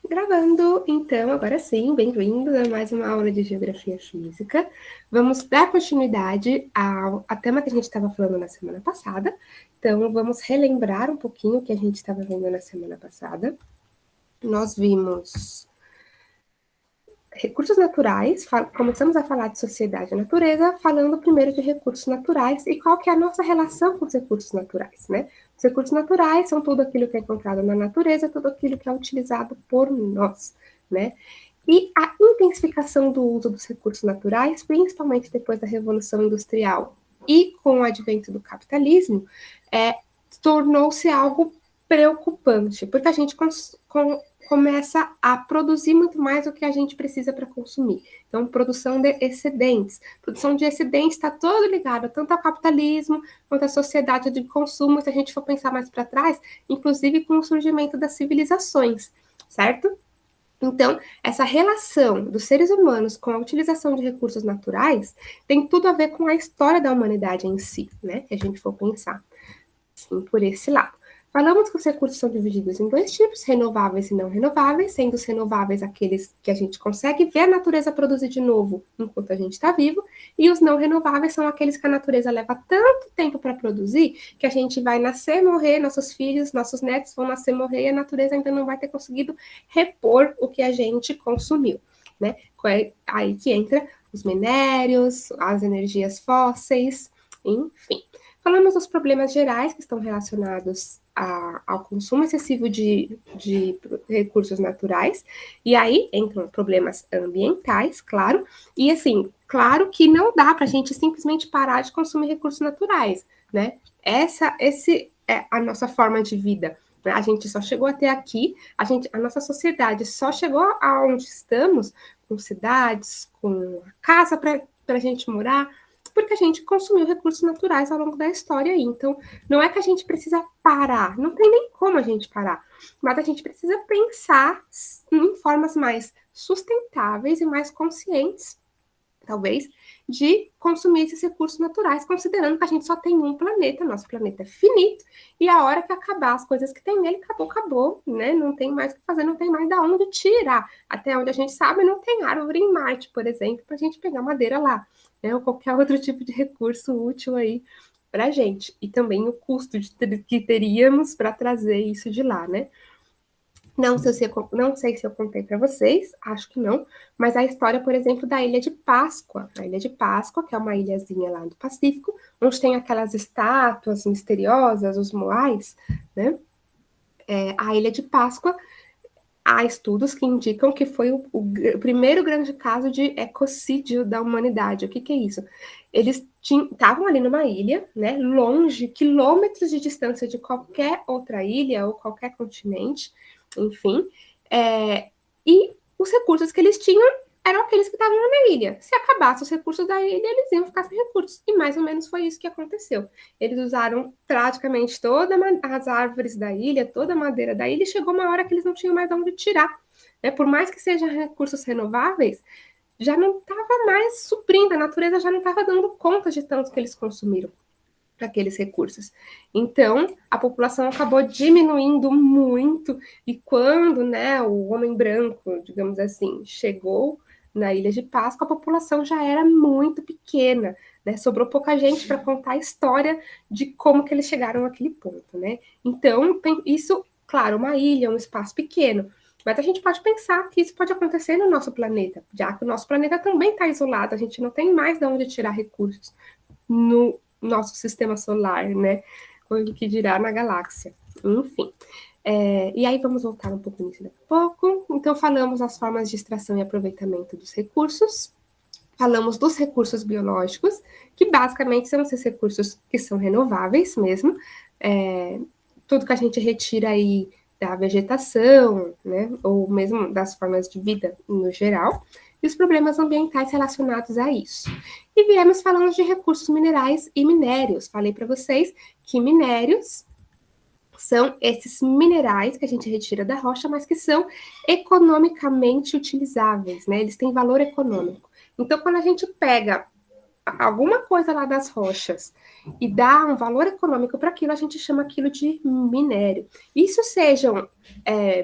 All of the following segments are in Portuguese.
Gravando, então, agora sim, bem-vindos a mais uma aula de Geografia Física. Vamos dar continuidade ao tema que a gente estava falando na semana passada. Então, vamos relembrar um pouquinho o que a gente estava vendo na semana passada. Nós vimos recursos naturais, começamos a falar de sociedade e natureza, falando primeiro de recursos naturais e qual que é a nossa relação com os recursos naturais, né? Os recursos naturais são tudo aquilo que é encontrado na natureza, tudo aquilo que é utilizado por nós, né? E a intensificação do uso dos recursos naturais, principalmente depois da Revolução Industrial e com o advento do capitalismo, tornou-se algo preocupante, porque a gente começa a produzir muito mais do que a gente precisa para consumir. Então, produção de excedentes. Produção de excedentes está todo ligado tanto ao capitalismo quanto à sociedade de consumo, se a gente for pensar mais para trás, inclusive com o surgimento das civilizações, certo? Então, essa relação dos seres humanos com a utilização de recursos naturais tem tudo a ver com a história da humanidade em si, né? Se a gente for pensar assim, por esse lado. Falamos que os recursos são divididos em dois tipos, renováveis e não renováveis, sendo os renováveis aqueles que a gente consegue ver a natureza produzir de novo enquanto a gente está vivo, e os não renováveis são aqueles que a natureza leva tanto tempo para produzir que a gente vai nascer, morrer, nossos filhos, nossos netos vão nascer, morrer, e a natureza ainda não vai ter conseguido repor o que a gente consumiu, né? Aí que entra os minérios, as energias fósseis, enfim. Falamos dos problemas gerais que estão relacionados ao consumo excessivo de recursos naturais, e aí entram problemas ambientais, claro, e assim, claro que não dá para a gente simplesmente parar de consumir recursos naturais, né? Esse é a nossa forma de vida. Né? A gente só chegou até aqui, a nossa sociedade só chegou aonde estamos, com cidades, com casa para a gente morar, porque a gente consumiu recursos naturais ao longo da história aí. Então, não é que a gente precisa parar, não tem nem como a gente parar, mas a gente precisa pensar em formas mais sustentáveis e mais conscientes, talvez, de consumir esses recursos naturais, considerando que a gente só tem um planeta, nosso planeta é finito, e a hora que acabar as coisas que tem nele, acabou, acabou, né? Não tem mais o que fazer, não tem mais da onde tirar. Até onde a gente sabe, não tem árvore em Marte, por exemplo, para a gente pegar madeira lá, né? Ou qualquer outro tipo de recurso útil aí para a gente. E também o custo que teríamos para trazer isso de lá, né? Não sei se eu contei para vocês, acho que não, mas a história, por exemplo, da Ilha de Páscoa. A Ilha de Páscoa, que é uma ilhazinha lá do Pacífico, onde tem aquelas estátuas misteriosas, os moais, né? A Ilha de Páscoa, há estudos que indicam que foi o primeiro grande caso de ecocídio da humanidade. O que é isso? Eles estavam ali numa ilha, né, longe, quilômetros de distância de qualquer outra ilha ou qualquer continente, enfim, e os recursos que eles tinham eram aqueles que estavam na ilha. Se acabasse os recursos da ilha, eles iam ficar sem recursos. E mais ou menos foi isso que aconteceu. Eles usaram praticamente todas as árvores da ilha, toda a madeira da ilha, e chegou uma hora que eles não tinham mais de onde tirar. Né? Por mais que sejam recursos renováveis, já não estava mais suprindo, a natureza já não estava dando conta de tanto que eles consumiram aqueles recursos. Então, a população acabou diminuindo muito, e quando, né, o homem branco, digamos assim, chegou na Ilha de Páscoa, a população já era muito pequena, né? Sobrou pouca gente para contar a história de como que eles chegaram àquele ponto, né? Então, isso, claro, uma ilha, um espaço pequeno, mas a gente pode pensar que isso pode acontecer no nosso planeta, já que o nosso planeta também está isolado, a gente não tem mais de onde tirar recursos no nosso sistema solar, né? O que dirá na galáxia. Enfim. E aí vamos voltar um pouco nisso daqui a pouco. Então, falamos as formas de extração e aproveitamento dos recursos. Falamos dos recursos biológicos, que basicamente são esses recursos que são renováveis mesmo. Tudo que a gente retira aí da vegetação, né? Ou mesmo das formas de vida no geral. E os problemas ambientais relacionados a isso. E viemos falando de recursos minerais e minérios. Falei para vocês que minérios são esses minerais que a gente retira da rocha, mas que são economicamente utilizáveis, né? Eles têm valor econômico. Então, quando a gente pega alguma coisa lá das rochas e dá um valor econômico para aquilo, a gente chama aquilo de minério. Isso sejam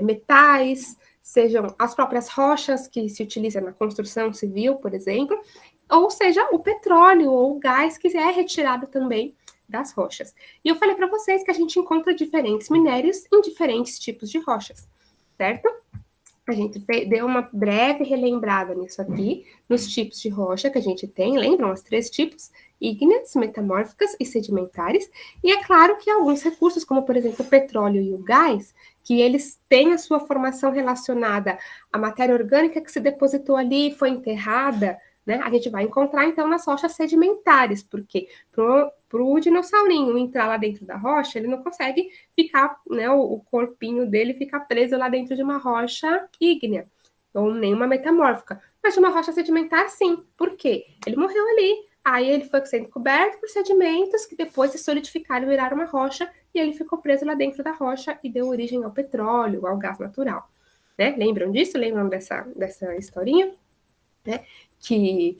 metais, sejam as próprias rochas que se utilizam na construção civil, por exemplo, ou seja, o petróleo ou o gás que é retirado também das rochas. E eu falei para vocês que a gente encontra diferentes minérios em diferentes tipos de rochas, certo? A gente deu uma breve relembrada nisso aqui, nos tipos de rocha que a gente tem, lembram? Os 3 tipos: ígneas, metamórficas e sedimentares. E é claro que alguns recursos, como por exemplo o petróleo e o gás, que eles têm a sua formação relacionada à matéria orgânica que se depositou ali e foi enterrada, né? A gente vai encontrar então nas rochas sedimentares, porque para o dinossaurinho entrar lá dentro da rocha, ele não consegue ficar, né, o corpinho dele fica preso lá dentro de uma rocha ígnea, ou nenhuma metamórfica. Mas de uma rocha sedimentar, sim. Por quê? Ele morreu ali. Aí ele foi sendo coberto por sedimentos que depois se solidificaram e viraram uma rocha, e ele ficou preso lá dentro da rocha e deu origem ao petróleo, ao gás natural. Né? Lembram disso? Lembram dessa historinha? Né? Que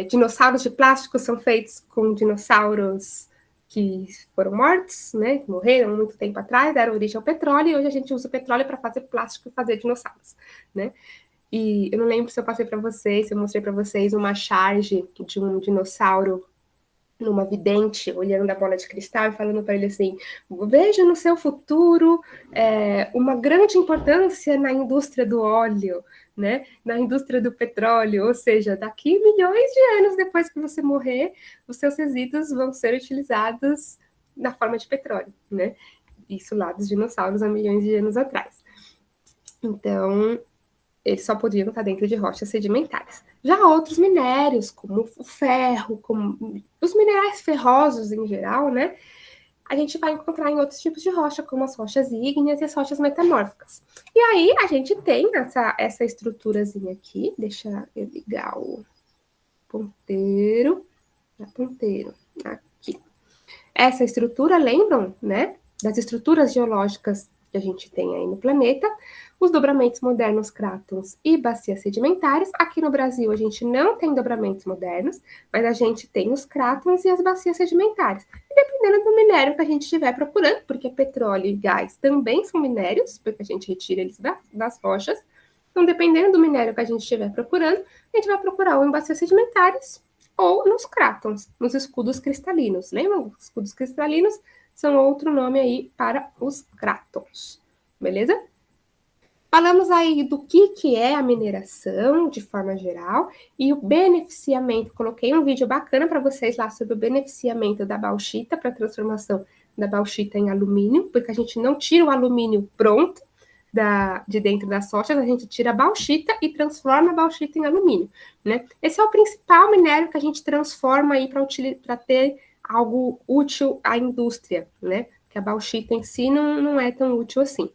dinossauros de plástico são feitos com dinossauros que foram mortos, né, que morreram muito tempo atrás, deram origem ao petróleo, e hoje a gente usa o petróleo para fazer plástico e fazer dinossauros, né? E eu não lembro se eu passei para vocês, se eu mostrei para vocês uma charge de um dinossauro numa vidente, olhando a bola de cristal e falando para ele assim: veja no seu futuro uma grande importância na indústria do óleo, né? Na indústria do petróleo, ou seja, daqui milhões de anos depois que você morrer, os seus resíduos vão ser utilizados na forma de petróleo, né? Isso lá dos dinossauros há milhões de anos atrás. Então, eles só podiam estar dentro de rochas sedimentares. Já outros minérios, como o ferro, como os minerais ferrosos em geral, né? A gente vai encontrar em outros tipos de rocha, como as rochas ígneas e as rochas metamórficas. E aí a gente tem essa estruturazinha aqui. Deixa eu ligar o ponteiro. Ponteiro. Aqui. Essa estrutura, lembram, né? Das estruturas geológicas que a gente tem aí no planeta, os dobramentos modernos, crátons e bacias sedimentares. Aqui no Brasil a gente não tem dobramentos modernos, mas a gente tem os crátons e as bacias sedimentares. E dependendo do minério que a gente estiver procurando, porque petróleo e gás também são minérios, porque a gente retira eles das rochas. Então, dependendo do minério que a gente estiver procurando, a gente vai procurar ou em bacias sedimentares ou nos crátons, nos escudos cristalinos. Lembram? Os escudos cristalinos são outro nome aí para os crátons. Beleza? Falamos aí do que é a mineração, de forma geral, e o beneficiamento. Coloquei um vídeo bacana para vocês lá sobre o beneficiamento da bauxita para a transformação da bauxita em alumínio, porque a gente não tira o alumínio pronto de dentro das rochas, a gente tira a bauxita e transforma a bauxita em alumínio, né? Esse é o principal minério que a gente transforma aí para ter algo útil à indústria, né? Que a bauxita em si não é tão útil assim.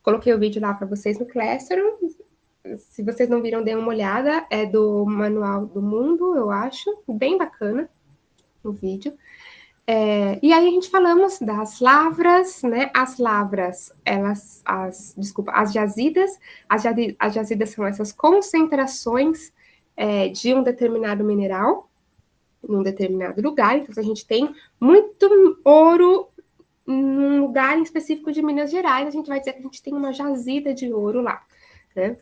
Coloquei o vídeo lá para vocês no Classroom. Se vocês não viram, dêem uma olhada. É do Manual do Mundo, eu acho. Bem bacana o vídeo. E aí a gente falamos das lavras, né? As lavras, as jazidas. As jazidas são essas concentrações de um determinado mineral num determinado lugar. Então, se a gente tem muito ouro num lugar em específico de Minas Gerais, a gente vai dizer que a gente tem uma jazida de ouro lá, né?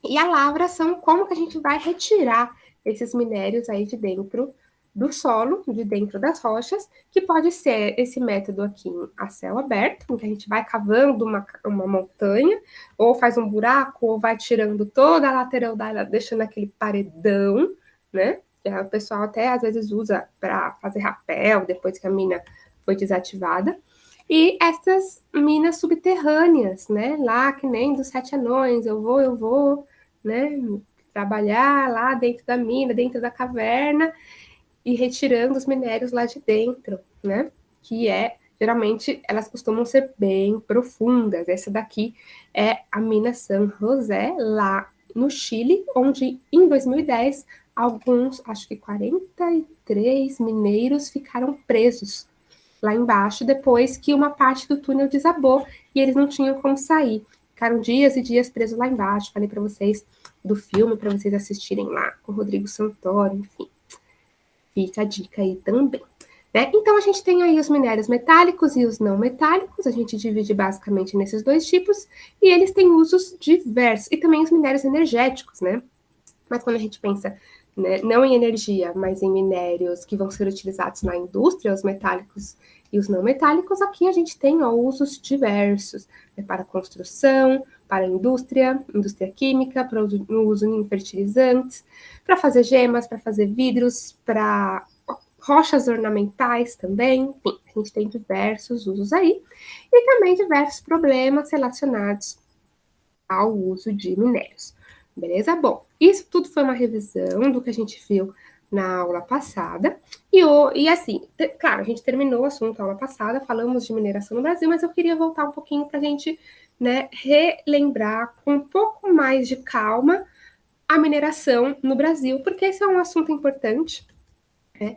E a lavra são como que a gente vai retirar esses minérios aí de dentro do solo, de dentro das rochas, que pode ser esse método aqui a céu aberto, em que a gente vai cavando uma montanha, ou faz um buraco, ou vai tirando toda a lateral dela, deixando aquele paredão, né? O pessoal até às vezes usa para fazer rapel, depois que a mina foi desativada. E essas minas subterrâneas, né? Lá que nem dos 7 anões, eu vou, né? Trabalhar lá dentro da mina, dentro da caverna, e retirando os minérios lá de dentro, né? Que geralmente, elas costumam ser bem profundas. Essa daqui é a mina San José, lá no Chile, onde em 2010, alguns, acho que 43 mineiros ficaram presos lá embaixo, depois que uma parte do túnel desabou e eles não tinham como sair. Ficaram dias e dias presos lá embaixo. Falei para vocês do filme, para vocês assistirem lá, com o Rodrigo Santoro, enfim. Fica a dica aí também. né? Então, a gente tem aí os minérios metálicos e os não metálicos, a gente divide basicamente nesses dois tipos, e eles têm usos diversos, e também os minérios energéticos, né? Mas quando a gente pensa, né, não em energia, mas em minérios que vão ser utilizados na indústria, os metálicos e os não metálicos, aqui a gente tem usos diversos, né, para construção, para indústria química, para uso em fertilizantes, para fazer gemas, para fazer vidros, para rochas ornamentais também, enfim, a gente tem diversos usos aí, e também diversos problemas relacionados ao uso de minérios. Beleza? Bom, isso tudo foi uma revisão do que a gente viu na aula passada. E assim, claro, a gente terminou o assunto na aula passada, falamos de mineração no Brasil, mas eu queria voltar um pouquinho para a gente, né, relembrar com um pouco mais de calma a mineração no Brasil, porque esse é um assunto importante, né?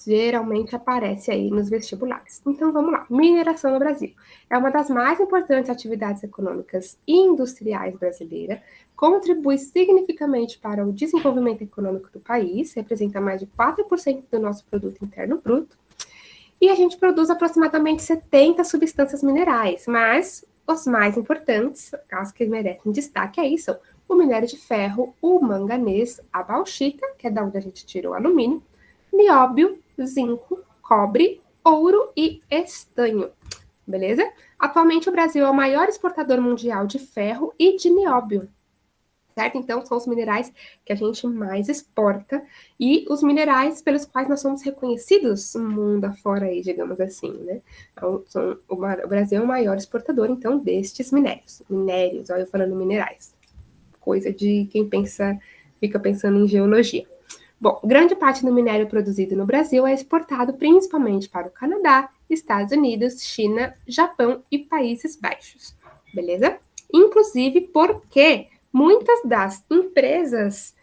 Geralmente aparece aí nos vestibulares. Então vamos lá. Mineração no Brasil. É uma das mais importantes atividades econômicas e industriais brasileiras, contribui significativamente para o desenvolvimento econômico do país, representa mais de 4% do nosso produto interno bruto, e a gente produz aproximadamente 70 substâncias minerais, mas os mais importantes, os que merecem destaque aí são o minério de ferro, o manganês, a bauxita, que é da onde a gente tirou o alumínio, nióbio, zinco, cobre, ouro e estanho. Beleza? Atualmente o Brasil é o maior exportador mundial de ferro e de nióbio. Certo? Então, são os minerais que a gente mais exporta e os minerais pelos quais nós somos reconhecidos mundo afora aí, digamos assim, né? Então, o Brasil é o maior exportador, então, destes minérios. Minérios, olha eu falando minerais. Coisa de quem fica pensando em geologia. Bom, grande parte do minério produzido no Brasil é exportado principalmente para o Canadá, Estados Unidos, China, Japão e Países Baixos. Beleza? Inclusive porque muitas das empresas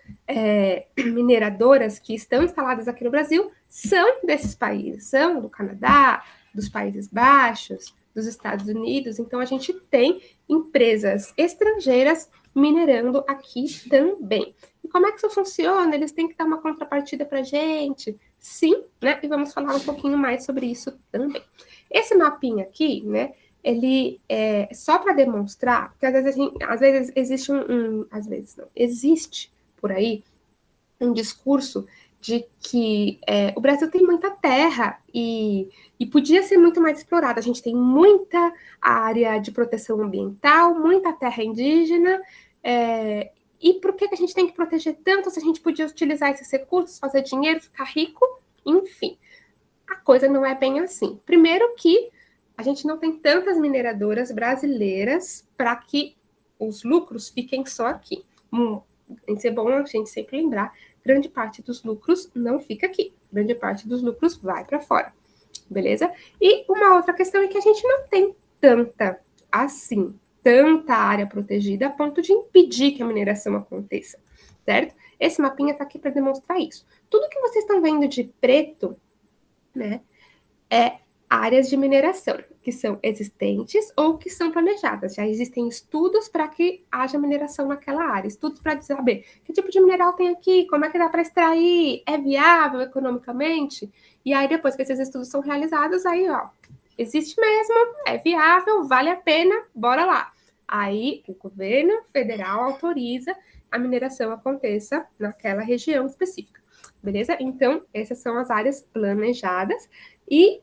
mineradoras que estão instaladas aqui no Brasil são desses países, são do Canadá, dos Países Baixos, dos Estados Unidos. Então, a gente tem empresas estrangeiras minerando aqui também. E como é que isso funciona? Eles têm que dar uma contrapartida para a gente? Sim, né? E vamos falar um pouquinho mais sobre isso também. Esse mapinha aqui, né? Ele é só para demonstrar, porque às vezes existe às vezes não, existe por aí um discurso de que o Brasil tem muita terra e podia ser muito mais explorado. A gente tem muita área de proteção ambiental, muita terra indígena, e por que a gente tem que proteger tanto se a gente podia utilizar esses recursos, fazer dinheiro, ficar rico? Enfim, a coisa não é bem assim. Primeiro que a gente não tem tantas mineradoras brasileiras para que os lucros fiquem só aqui. Isso é bom a gente sempre lembrar, grande parte dos lucros não fica aqui, grande parte dos lucros vai para fora, beleza? E uma outra questão é que a gente não tem tanta área protegida a ponto de impedir que a mineração aconteça, certo? Esse mapinha está aqui para demonstrar isso. Tudo que vocês estão vendo de preto, né, é áreas de mineração, que são existentes ou que são planejadas. Já existem estudos para que haja mineração naquela área, estudos para saber que tipo de mineral tem aqui, como é que dá para extrair, é viável economicamente. E aí, depois que esses estudos são realizados, aí, ó, existe mesmo, é viável, vale a pena, bora lá. Aí, o governo federal autoriza a mineração aconteça naquela região específica. Beleza? Então, essas são as áreas planejadas e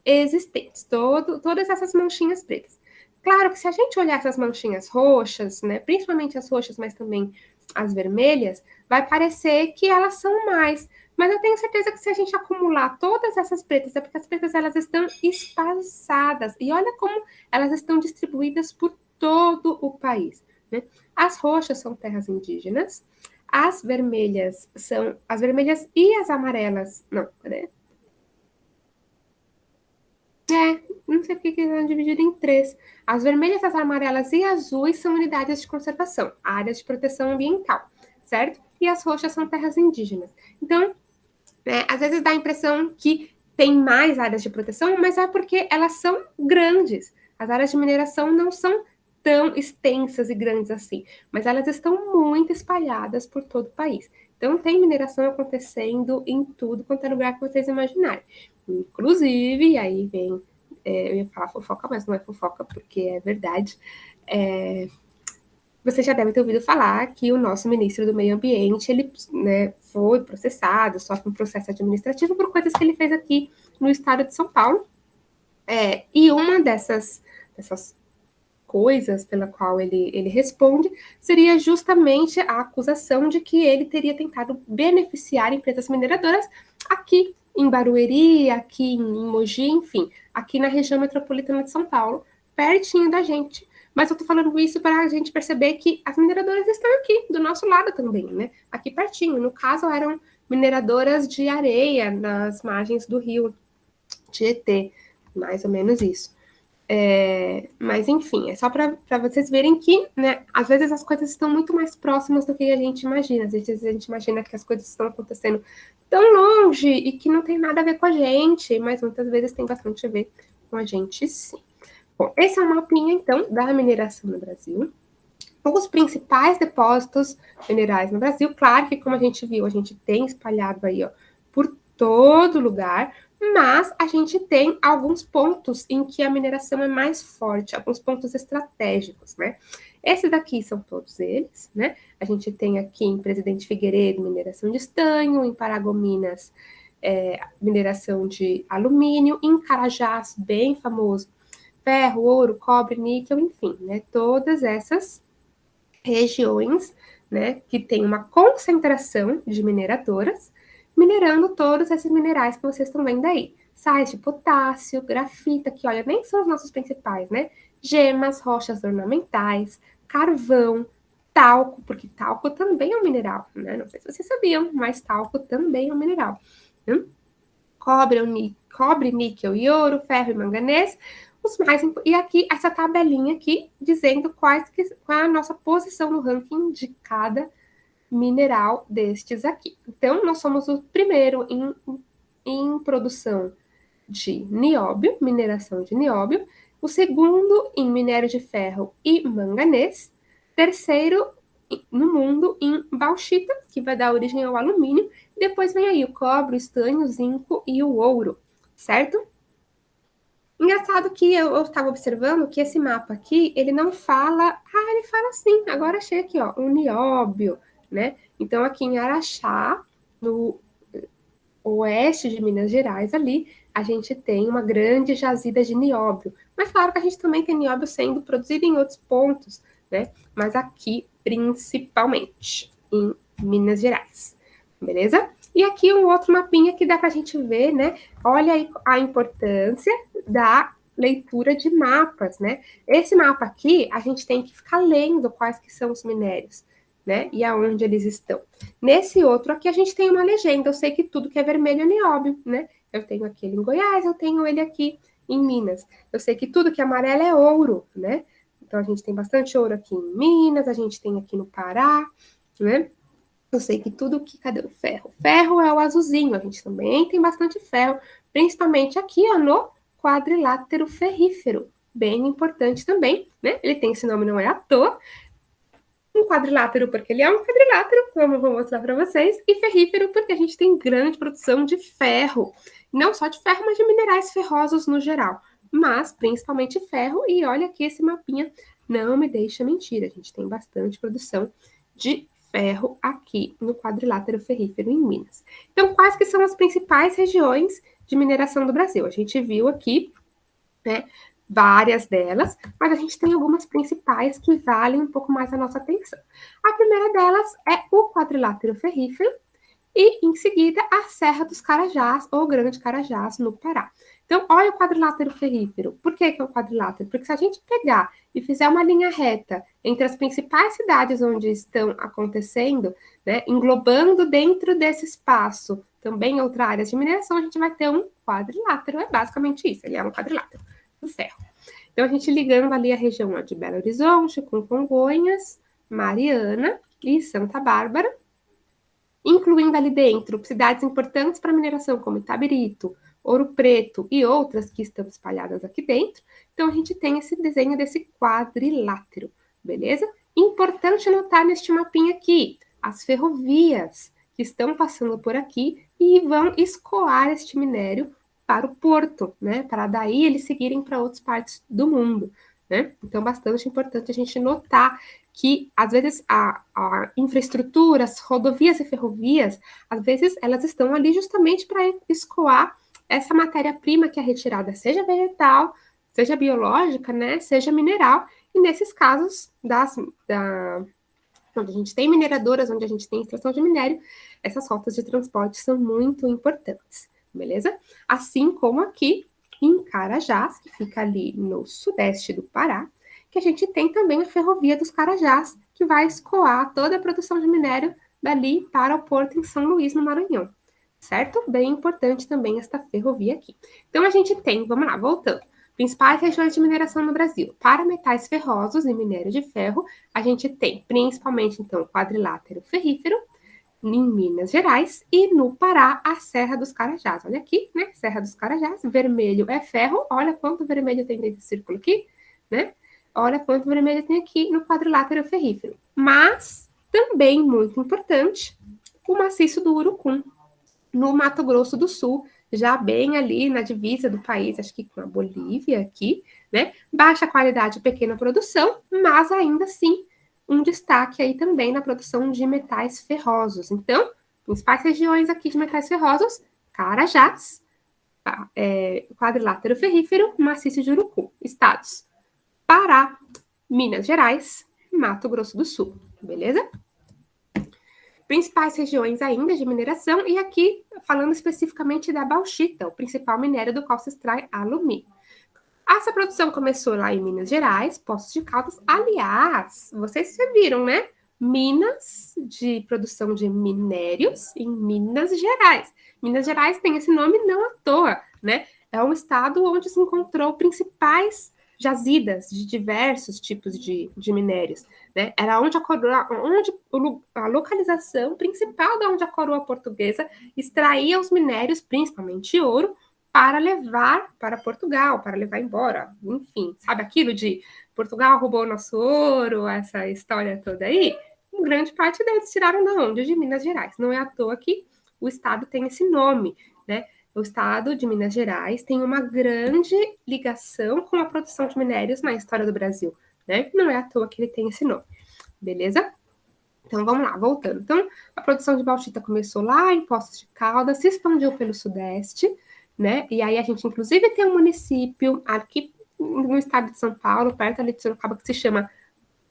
existentes, todas essas manchinhas pretas. Claro que se a gente olhar essas manchinhas roxas, né, principalmente as roxas, mas também as vermelhas, vai parecer que elas são mais. Mas eu tenho certeza que se a gente acumular todas essas pretas, é porque as pretas elas estão espaçadas. E olha como elas estão distribuídas por todo o país. Né? As roxas são terras indígenas, as vermelhas e as amarelas. Não, né? Não sei porque que estão divididas em três. As vermelhas, as amarelas e azuis são unidades de conservação, áreas de proteção ambiental, certo? E as roxas são terras indígenas. Então, às vezes dá a impressão que tem mais áreas de proteção, mas é porque elas são grandes. As áreas de mineração não são tão extensas e grandes assim, mas elas estão muito espalhadas por todo o país. Então, tem mineração acontecendo em tudo quanto é lugar que vocês imaginarem. Inclusive, aí vem, eu ia falar fofoca, mas não é fofoca, porque é verdade. Você já deve ter ouvido falar que o nosso ministro do Meio Ambiente, ele, né, foi processado, sofre um processo administrativo por coisas que ele fez aqui no estado de São Paulo. E uma dessas coisas pela qual ele responde seria justamente a acusação de que ele teria tentado beneficiar empresas mineradoras aqui em Barueri, aqui em Mogi, enfim, aqui na região metropolitana de São Paulo, pertinho da gente. Mas eu tô falando isso para a gente perceber que as mineradoras estão aqui, do nosso lado também, né? Aqui pertinho. No caso, eram mineradoras de areia nas margens do rio Tietê, mais ou menos isso. Mas enfim, é só para vocês verem que, né, às vezes as coisas estão muito mais próximas do que a gente imagina. Às vezes a gente imagina que as coisas estão acontecendo tão longe e que não tem nada a ver com a gente, mas muitas vezes tem bastante a ver com a gente, sim. Bom, esse é um mapinha, então, da mineração no Brasil. Os principais depósitos minerais no Brasil, claro que, como a gente viu, a gente tem espalhado aí, ó, por todo lugar, mas a gente tem alguns pontos em que a mineração é mais forte, alguns pontos estratégicos, né? Esses daqui são todos eles, né? A gente tem aqui em Presidente Figueiredo mineração de estanho, em Paragominas mineração de alumínio, em Carajás, bem famoso, ferro, ouro, cobre, níquel, enfim, né? Todas essas regiões, né, que tem uma concentração de mineradoras, minerando todos esses minerais que vocês estão vendo aí. Sais de potássio, grafita, que olha, nem são os nossos principais, né? Gemas, rochas ornamentais, carvão, talco, porque talco também é um mineral, né? Não sei se vocês sabiam, mas talco também é um mineral. Cobre, níquel e ouro, ferro e manganês, e aqui essa tabelinha aqui dizendo qual é a nossa posição no ranking de cada mineral destes aqui. Então, nós somos o primeiro em produção de nióbio, mineração de nióbio, o segundo em minério de ferro e manganês, terceiro no mundo em bauxita, que vai dar origem ao alumínio, e depois vem aí o cobre, o estanho, o zinco e o ouro, certo? Engraçado que eu estava observando que esse mapa aqui, ele não fala. Ele fala assim. Agora achei aqui, ó, o nióbio, né? Então, aqui em Araxá, no oeste de Minas Gerais, ali, a gente tem uma grande jazida de nióbio. Mas claro que a gente também tem nióbio sendo produzido em outros pontos, né? Mas aqui, principalmente, em Minas Gerais. Beleza? E aqui um outro mapinha que dá para a gente ver, né? Olha aí a importância da leitura de mapas, né? Esse mapa aqui, a gente tem que ficar lendo quais que são os minérios, né? E aonde eles estão. Nesse outro aqui, a gente tem uma legenda. Eu sei que tudo que é vermelho é nióbio, né? Eu tenho aquele em Goiás, eu tenho ele aqui em Minas. Eu sei que tudo que é amarelo é ouro, né? Então, a gente tem bastante ouro aqui em Minas, a gente tem aqui no Pará, né? Eu sei que tudo que. Cadê o ferro? Ferro é o azulzinho, a gente também tem bastante ferro, principalmente aqui, ó, no quadrilátero ferrífero. Bem importante também, né? Ele tem esse nome, não é à toa. Um quadrilátero, porque ele é um quadrilátero, como eu vou mostrar para vocês, e ferrífero, porque a gente tem grande produção de ferro. Não só de ferro, mas de minerais ferrosos no geral. Mas principalmente ferro, e olha aqui esse mapinha, não me deixa mentir, a gente tem bastante produção de ferro aqui no quadrilátero ferrífero em Minas. Então, quais que são as principais regiões de mineração do Brasil? A gente viu aqui, né, várias delas, mas a gente tem algumas principais que valem um pouco mais a nossa atenção. A primeira delas é o quadrilátero ferrífero e, em seguida, a Serra dos Carajás, ou Grande Carajás, no Pará. Então, olha o quadrilátero ferrífero. Por que é o quadrilátero? Porque se a gente pegar e fizer uma linha reta entre as principais cidades onde estão acontecendo, né, englobando dentro desse espaço também outras áreas de mineração, a gente vai ter um quadrilátero. É basicamente isso, ele é um quadrilátero do ferro. Então, a gente ligando ali a região de Belo Horizonte, com Congonhas, Mariana e Santa Bárbara, incluindo ali dentro cidades importantes para mineração, como Itabirito, Ouro Preto e outras que estão espalhadas aqui dentro. Então, a gente tem esse desenho desse quadrilátero, beleza? Importante notar neste mapinha aqui as ferrovias que estão passando por aqui e vão escoar este minério para o porto, né? Para daí eles seguirem para outras partes do mundo, né? Então, bastante importante a gente notar que, às vezes, a infraestrutura, as rodovias e ferrovias, às vezes, elas estão ali justamente para escoar essa matéria-prima que é retirada, seja vegetal, seja biológica, né? Seja mineral, e nesses casos, onde a gente tem mineradoras, onde a gente tem extração de minério, essas rotas de transporte são muito importantes, beleza? Assim como aqui em Carajás, que fica ali no sudeste do Pará, que a gente tem também a ferrovia dos Carajás, que vai escoar toda a produção de minério dali para o porto em São Luís, no Maranhão, certo? Bem importante também esta ferrovia aqui. Então a gente tem, vamos lá, voltando. Principais regiões de mineração no Brasil. Para metais ferrosos e minério de ferro, a gente tem principalmente, então, o quadrilátero ferrífero, em Minas Gerais, e no Pará, a Serra dos Carajás. Olha aqui, né? Serra dos Carajás, vermelho é ferro, olha quanto vermelho tem nesse círculo aqui, né? Olha quanto vermelho tem aqui no quadrilátero ferrífero. Mas, também muito importante, o maciço do Urucum, no Mato Grosso do Sul, já bem ali na divisa do país, acho que com a Bolívia aqui, né? Baixa qualidade e pequena produção, mas ainda assim um destaque aí também na produção de metais ferrosos. Então, principais regiões aqui de metais ferrosos, Carajás, quadrilátero ferrífero, maciço de Urucum. Estados, Pará, Minas Gerais, Mato Grosso do Sul, beleza? Principais regiões ainda de mineração, e aqui falando especificamente da bauxita, o principal minério do qual se extrai alumínio. Essa produção começou lá em Minas Gerais, Poços de Caldas. Aliás, vocês já viram, né? Minas de produção de minérios em Minas Gerais. Minas Gerais tem esse nome não à toa, né? É um estado onde se encontrou principais jazidas de diversos tipos de minérios, né? Era onde a localização principal da onde a coroa portuguesa extraía os minérios, principalmente ouro, para levar para Portugal, para levar embora, enfim, sabe aquilo de Portugal roubou nosso ouro, essa história toda aí? Grande parte deles tiraram da onde? De Minas Gerais. Não é à toa que o estado tem esse nome, né? O estado de Minas Gerais tem uma grande ligação com a produção de minérios na história do Brasil, né? Não é à toa que ele tem esse nome, beleza? Então vamos lá, voltando. Então, a produção de bauxita começou lá em Poços de Caldas, se expandiu pelo Sudeste, né? E aí a gente, inclusive, tem um município aqui no estado de São Paulo, perto ali de Sorocaba, que se chama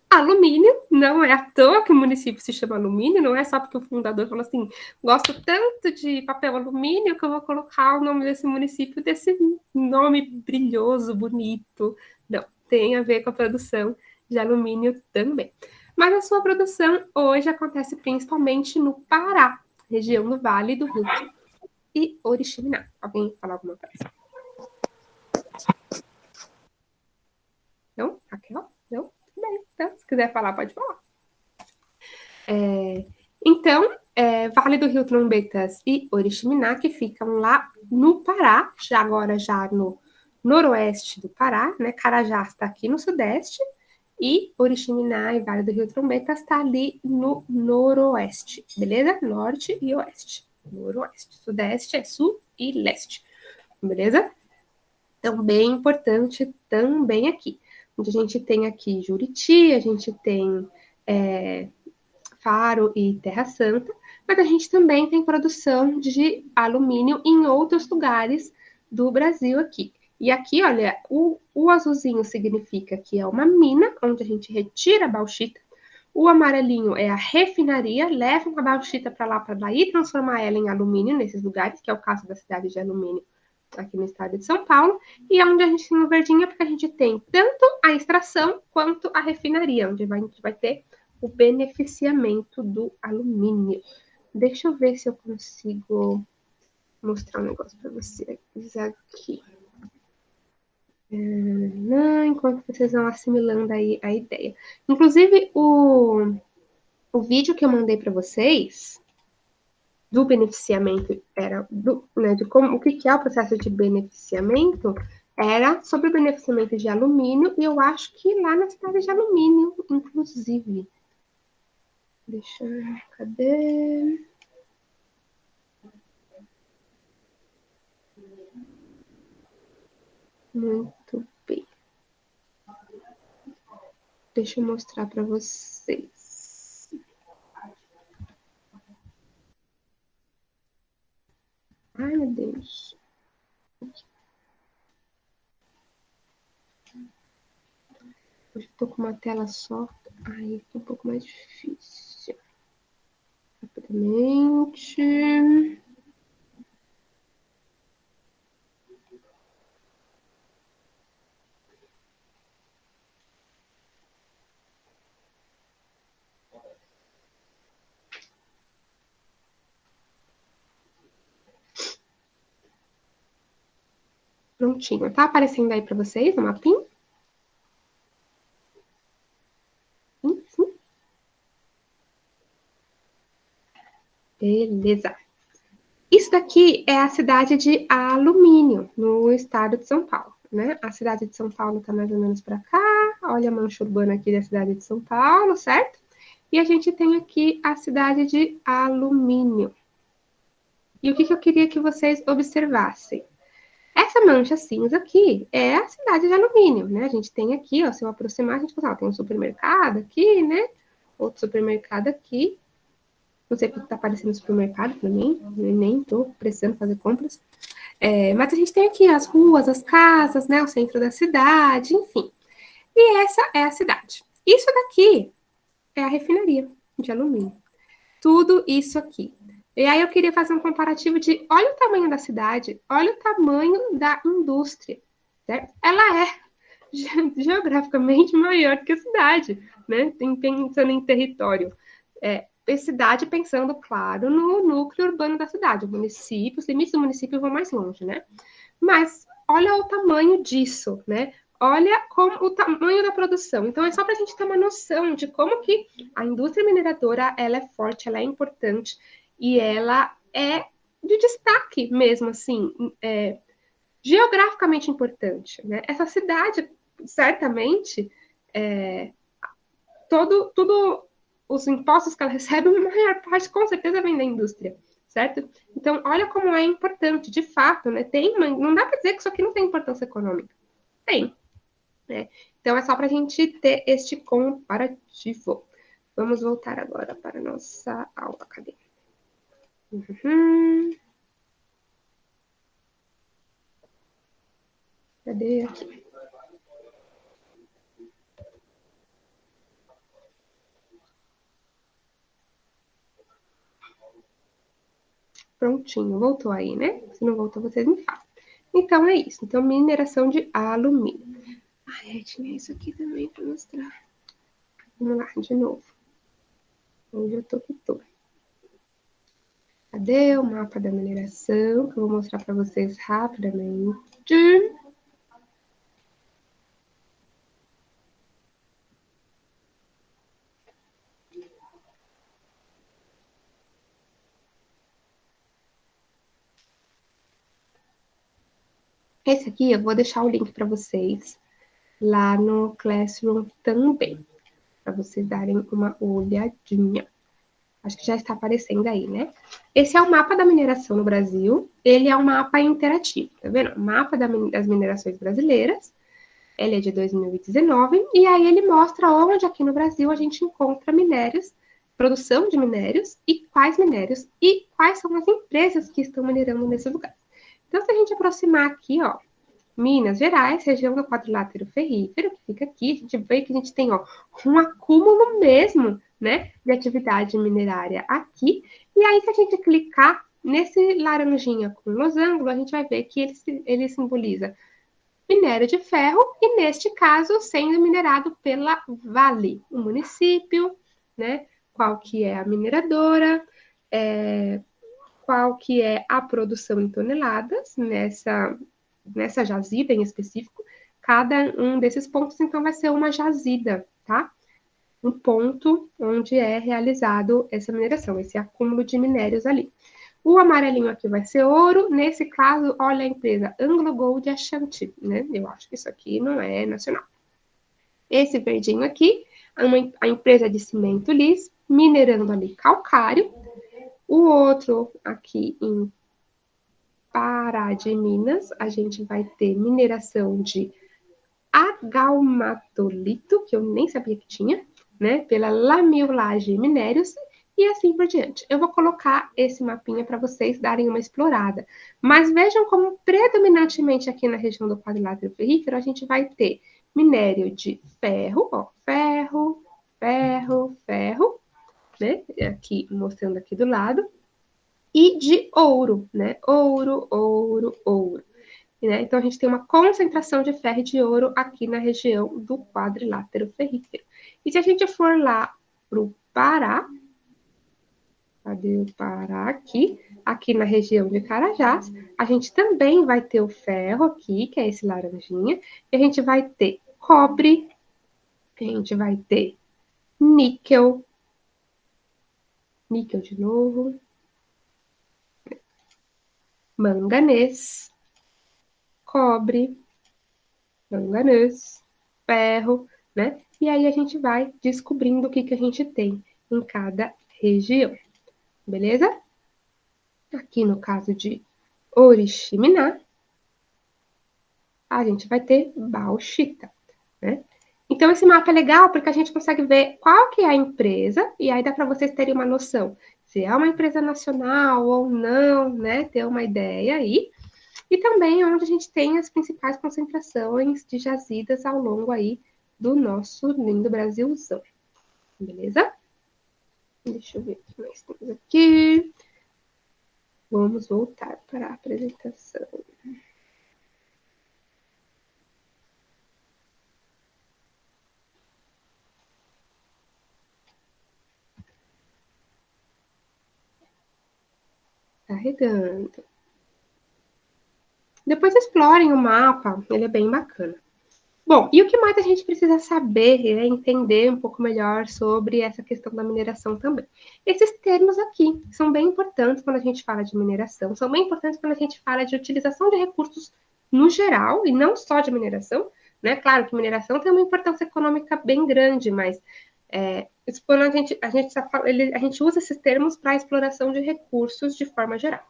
Alumínio. Não é à toa que o município se chama Alumínio, não é só porque o fundador falou assim, gosto tanto de papel alumínio que eu vou colocar o nome desse município desse nome brilhoso, bonito. Não, tem a ver com a produção de alumínio também. Mas a sua produção hoje acontece principalmente no Pará, região do Vale do Rio e Oriximiná. Alguém falar alguma coisa? Não? Raquel? Não? Bem, então, se quiser falar, pode falar. Então, Vale do Rio, Trombetas e Oriximiná, que ficam lá no Pará, já no noroeste do Pará, né? Carajás está aqui no sudeste, e Oriximiná e Vale do Rio Trombetas está ali no noroeste, beleza? Norte e oeste. Noroeste. Sudeste é sul e leste, beleza? Então, bem importante também aqui. Onde a gente tem aqui Juriti, a gente tem Faro e Terra Santa, mas a gente também tem produção de alumínio em outros lugares do Brasil aqui. E aqui, olha, o azulzinho significa que é uma mina, onde a gente retira a bauxita. O amarelinho é a refinaria, levam a bauxita para lá, para daí transformar ela em alumínio nesses lugares, que é o caso da cidade de Alumínio, aqui no estado de São Paulo. E onde a gente tem o verdinho é porque a gente tem tanto a extração quanto a refinaria, onde a gente vai ter o beneficiamento do alumínio. Deixa eu ver se eu consigo mostrar um negócio para vocês aqui. Enquanto vocês vão assimilando aí a ideia. Inclusive, o vídeo que eu mandei para vocês do beneficiamento de como, o que é o processo de beneficiamento, era sobre o beneficiamento de alumínio, e eu acho que lá na cidade de Alumínio, inclusive. Cadê? Muito bem. Deixa eu mostrar para vocês. Ai, meu Deus. Hoje eu tô com uma tela só. Aí fica um pouco mais difícil. Rapidamente. Prontinho. Tá aparecendo aí para vocês o mapinha? Sim. Beleza. Isso daqui é a cidade de Alumínio, no estado de São Paulo, né? A cidade de São Paulo tá mais ou menos para cá. Olha a mancha urbana aqui da cidade de São Paulo, certo? E a gente tem aqui a cidade de Alumínio. E o que eu queria que vocês observassem? Essa mancha cinza aqui é a cidade de Alumínio, né? A gente tem aqui, ó, se eu aproximar, a gente fala, ó, tem um supermercado aqui, né? Outro supermercado aqui. Não sei porque tá aparecendo supermercado para mim, nem tô precisando fazer compras. Mas a gente tem aqui as ruas, as casas, né? O centro da cidade, enfim. E essa é a cidade. Isso daqui é a refinaria de alumínio. Tudo isso aqui. E aí eu queria fazer um comparativo de, olha o tamanho da cidade, olha o tamanho da indústria. Certo? Ela é geograficamente maior que a cidade, né? Pensando em território. Cidade pensando, claro, no núcleo urbano da cidade, o município, os limites do município vão mais longe, né? Mas olha o tamanho disso, né? Olha como o tamanho da produção. Então, é só para a gente ter uma noção de como que a indústria mineradora, ela é forte, ela é importante e ela é de destaque mesmo, assim, geograficamente importante, né? Essa cidade, certamente, tudo os impostos que ela recebe, a maior parte, com certeza, vem da indústria, certo? Então, olha como é importante, de fato, né? Não dá para dizer que isso aqui não tem importância econômica. Tem, né? Então, é só para a gente ter este comparativo. Vamos voltar agora para a nossa aula acadêmica. Cadê aqui? Prontinho, voltou aí, né? Se não voltou, vocês me falam. Então, é isso. Então, mineração de alumínio. Ai, tinha isso aqui também para mostrar. Vamos lá, de novo. Onde eu tô que tô. Cadê o mapa da mineração? Que eu vou mostrar para vocês rapidamente. Esse aqui eu vou deixar o link para vocês lá no Classroom também, para vocês darem uma olhadinha. Acho que já está aparecendo aí, né? Esse é o mapa da mineração no Brasil. Ele é um mapa interativo, tá vendo? Mapa das minerações brasileiras. Ele é de 2019 e aí ele mostra onde aqui no Brasil a gente encontra minérios, produção de minérios e quais são as empresas que estão minerando nesse lugar. Então, se a gente aproximar aqui, ó, Minas Gerais, região do quadrilátero ferrífero, que fica aqui, a gente vê que a gente tem, ó, um acúmulo mesmo, né, de atividade minerária aqui. E aí, se a gente clicar nesse laranjinha com losango, a gente vai ver que ele simboliza minério de ferro e, neste caso, sendo minerado pela Vale, o município, né, qual que é a mineradora, qual que é a produção em toneladas nessa jazida em específico. Cada um desses pontos, então, vai ser uma jazida, tá? Um ponto onde é realizado essa mineração, esse acúmulo de minérios ali. O amarelinho aqui vai ser ouro. Nesse caso, olha a empresa Anglo Gold Ashanti, né? Eu acho que isso aqui não é nacional. Esse verdinho aqui, a empresa de cimento lis, minerando ali calcário. O outro aqui em Pará de Minas, a gente vai ter mineração de agalmatolito, que eu nem sabia que tinha, né? Pela Lamiolage Minérios, e assim por diante. Eu vou colocar esse mapinha para vocês darem uma explorada. Mas vejam como predominantemente aqui na região do quadrilátero ferrífero, a gente vai ter minério de ferro, ó, ferro, ferro, ferro, né? Aqui, mostrando aqui do lado, e de ouro, né? Ouro, ouro, ouro. Né? Então, a gente tem uma concentração de ferro e de ouro aqui na região do quadrilátero ferrífero. E se a gente for lá para o Pará, cadê o Pará aqui? Aqui na região de Carajás, a gente também vai ter o ferro aqui, que é esse laranjinha, e a gente vai ter cobre, a gente vai ter níquel, níquel de novo, manganês, cobre, manganês, ferro, né? E aí a gente vai descobrindo o que, que a gente tem em cada região, beleza? Aqui no caso de Oriximiná, a gente vai ter bauxita, né? Então esse mapa é legal porque a gente consegue ver qual que é a empresa e aí dá para vocês terem uma noção se é uma empresa nacional ou não, né? Ter uma ideia aí. E também onde a gente tem as principais concentrações de jazidas ao longo aí do nosso lindo Brasilzão. Beleza? Deixa eu ver o que mais temos aqui. Vamos voltar para a apresentação. Carregando. Depois explorem o mapa, ele é bem bacana. Bom, e o que mais a gente precisa saber e entender um pouco melhor sobre essa questão da mineração também? Esses termos aqui são bem importantes quando a gente fala de mineração, são bem importantes quando a gente fala de utilização de recursos no geral, e não só de mineração, né? Claro que mineração tem uma importância econômica bem grande, mas quando a gente usa esses termos para exploração de recursos de forma geral.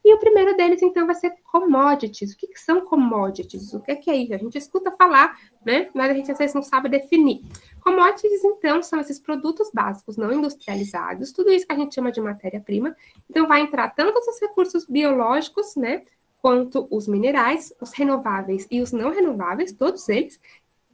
E o primeiro deles, então, vai ser commodities. O que são commodities? O que é isso? A gente escuta falar, né? Mas a gente às vezes não sabe definir. Commodities, então, são esses produtos básicos não industrializados, tudo isso que a gente chama de matéria-prima. Então, vai entrar tanto os recursos biológicos, né? Quanto os minerais, os renováveis e os não renováveis, todos eles,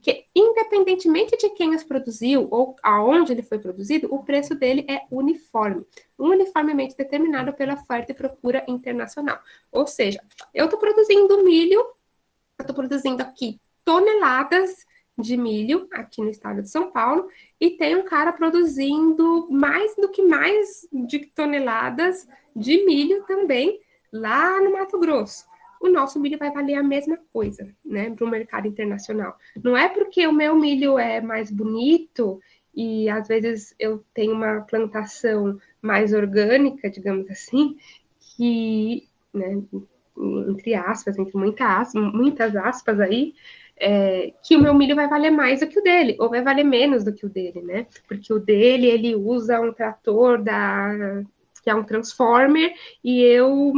que independentemente de quem os produziu ou aonde ele foi produzido, o preço dele é uniformemente determinado pela oferta e procura internacional. Ou seja, eu estou produzindo milho, eu estou produzindo aqui toneladas de milho aqui no estado de São Paulo e tem um cara produzindo mais do que mais de toneladas de milho também lá no Mato Grosso. O nosso milho vai valer a mesma coisa, né, para o mercado internacional. Não é porque o meu milho é mais bonito e às vezes eu tenho uma plantação mais orgânica, digamos assim, que, né, entre aspas, entre muitas aspas aí, que o meu milho vai valer mais do que o dele, ou vai valer menos do que o dele, né? Porque o dele, ele usa um trator que é um transformer, e eu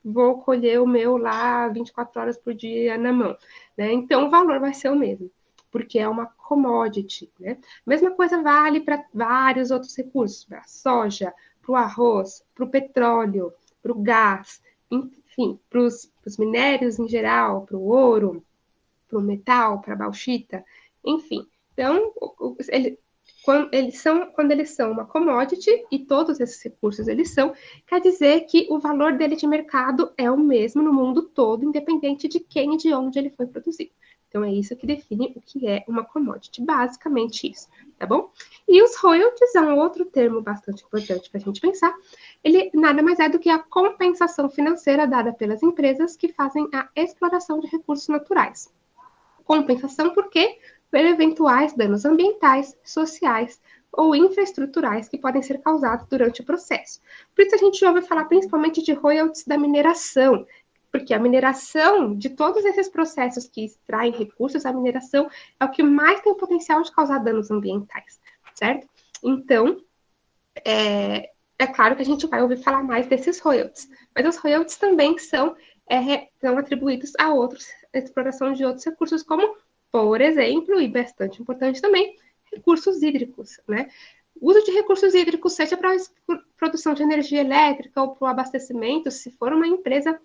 vou colher o meu lá 24 horas por dia na mão, né? Então o valor vai ser o mesmo, porque é uma commodity, né? Mesma coisa vale para vários outros recursos, para a soja, para o arroz, para o petróleo, para o gás, enfim, para os minérios em geral, para o ouro, para o metal, para a bauxita, enfim. Então, quando eles são uma commodity, e todos esses recursos eles são, quer dizer que o valor dele de mercado é o mesmo no mundo todo, independente de quem e de onde ele foi produzido. Então, é isso que define o que é uma commodity, basicamente isso, tá bom? E os royalties é um outro termo bastante importante para a gente pensar. Ele nada mais é do que a compensação financeira dada pelas empresas que fazem a exploração de recursos naturais. Compensação por quê? Por eventuais danos ambientais, sociais ou infraestruturais que podem ser causados durante o processo. Por isso a gente ouve falar principalmente de royalties da mineração, porque a mineração, de todos esses processos que extraem recursos, a mineração é o que mais tem o potencial de causar danos ambientais, certo? Então, é claro que a gente vai ouvir falar mais desses royalties, mas os royalties também são são atribuídos a outros, exploração de outros recursos, como, por exemplo, e bastante importante também, recursos hídricos, né? O uso de recursos hídricos, seja para a produção de energia elétrica ou para o abastecimento, se for uma empresa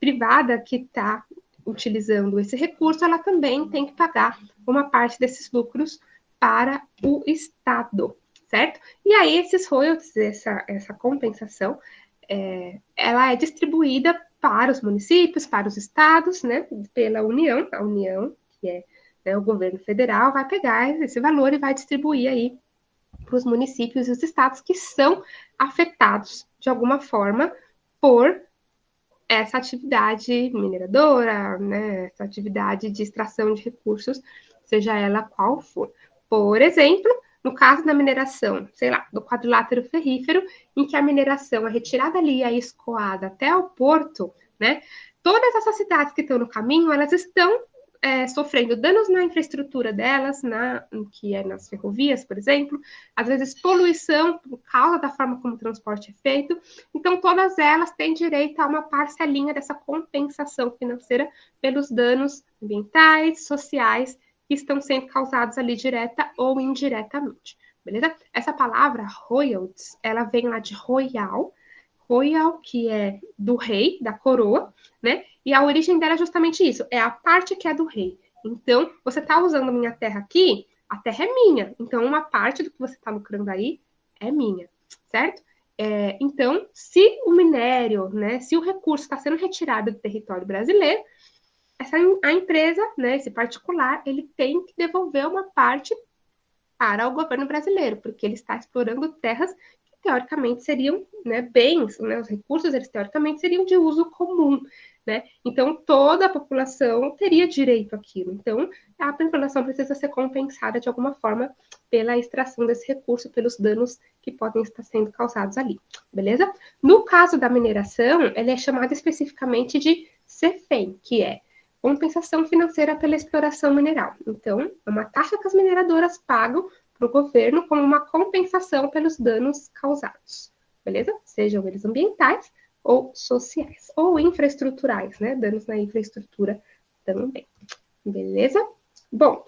privada que está utilizando esse recurso, ela também tem que pagar uma parte desses lucros para o Estado, certo? E aí, esses royalties, essa compensação, ela é distribuída para os municípios, para os estados, né, pela União, a União, que é, né, o governo federal, vai pegar esse valor e vai distribuir aí para os municípios e os estados que são afetados de alguma forma por essa atividade mineradora, né, essa atividade de extração de recursos, seja ela qual for. Por exemplo, no caso da mineração, sei lá, do quadrilátero ferrífero, em que a mineração é retirada ali e é escoada até o porto, né, todas essas cidades que estão no caminho, elas estão sofrendo danos na infraestrutura delas, que é nas ferrovias, por exemplo, às vezes poluição por causa da forma como o transporte é feito. Então, todas elas têm direito a uma parcelinha dessa compensação financeira pelos danos ambientais, sociais, que estão sendo causados ali direta ou indiretamente, beleza? Essa palavra royalties, ela vem lá de royal, que é do rei, da coroa, né? E a origem dela é justamente isso, é a parte que é do rei. Então, você está usando minha terra aqui, a terra é minha. Então, uma parte do que você está lucrando aí é minha, certo? Então, se o minério, né, se o recurso está sendo retirado do território brasileiro, a empresa, né, esse particular, ele tem que devolver uma parte para o governo brasileiro, porque ele está explorando terras que teoricamente seriam, né, bens, né, os recursos eles teoricamente seriam de uso comum, né? Então toda a população teria direito àquilo. Então a população precisa ser compensada de alguma forma pela extração desse recurso, pelos danos que podem estar sendo causados ali, beleza? No caso da mineração, ele é chamado especificamente de CEFEM, que é compensação financeira pela exploração mineral. Então, é uma taxa que as mineradoras pagam para o governo como uma compensação pelos danos causados, beleza? Sejam eles ambientais ou sociais, ou infraestruturais, né? Danos na infraestrutura também, beleza? Bom,